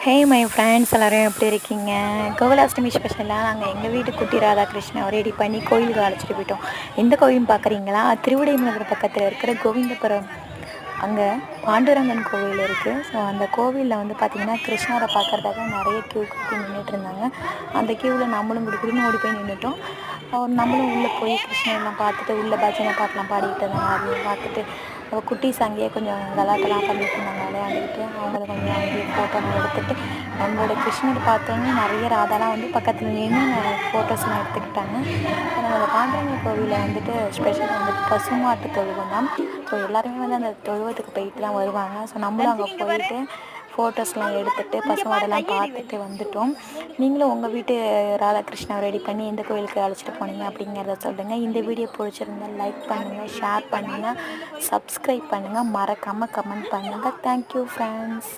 Hey my friends எல்லோரும் எப்படி இருக்கீங்க? கோகுலாஷ்டமி ஸ்பெஷலாக நாங்கள் எங்கள் வீட்டு குட்டி ராதாகிருஷ்ணாவை ரெடி பண்ணி கோயிலுக்கு அழைச்சிட்டு போயிட்டோம். எந்த கோயில்னு பார்க்குறீங்களா? திருவிடைமலை பக்கத்தில் இருக்கிற கோவிந்தபுரம், அங்கே பாண்டுரங்கன் கோவில் இருக்குது. ஸோ அந்த கோவிலில் வந்து பார்த்திங்கன்னா கிருஷ்ணரை பார்க்குறதுக்காக நிறைய க்யூ கட்டி நின்றுட்டு இருந்தாங்க. அந்த க்யூவில் நம்மளும் குடுக்குன்னு ஓடி போய் நின்றுட்டோம். நம்மளும் உள்ளே போய் கிருஷ்ணரெலாம் பார்த்துட்டு உள்ளே பஜனை பாட்டெலாம் பாடிக்கிட்டு இருந்தாங்க. அதையும் பார்த்துட்டு குட்டீஸ் அங்கேயே கொஞ்சம் கலாட்டெல்லாம் பண்ணிட்டு இருந்தாங்க, விளையாண்டுக்கிட்டு. அவங்கள கொஞ்சம் அங்கேயே ஃபோட்டோலாம் எடுத்துகிட்டு நம்மளோட கிருஷ்ணர் பார்த்தோன்னே நிறைய ராதாலாம் வந்து பக்கத்தில் நின்று ஃபோட்டோஸ்லாம் எடுத்துக்கிட்டாங்க. நம்மளோட பாண்டரங்க கோவிலில் வந்துட்டு ஸ்பெஷல் வந்துட்டு பசுமாட்டு தொழுவம் தான். ஸோ எல்லாருமே வந்து அந்த தொழுவத்துக்கு போயிட்டு தான் வருவாங்க. ஸோ நம்மளும் அங்கே போயிட்டு ஃபோட்டோஸ்லாம் எடுத்துகிட்டு பசுமாடெல்லாம் பார்த்துட்டு வந்துட்டோம். நீங்களும் உங்கள் வீட்டு ராதாகிருஷ்ணாவை ரெடி பண்ணி எந்த கோயிலுக்கு அழைச்சிட்டு போனீங்க அப்படிங்கிறத சொல்லுங்கள். இந்த வீடியோ பிடிச்சிருந்தால் லைக் பண்ணுங்கள், ஷேர் பண்ணுங்கள், சப்ஸ்கிரைப் பண்ணுங்கள், மறக்காமல் கமெண்ட் பண்ணுங்கள். Thank you friends.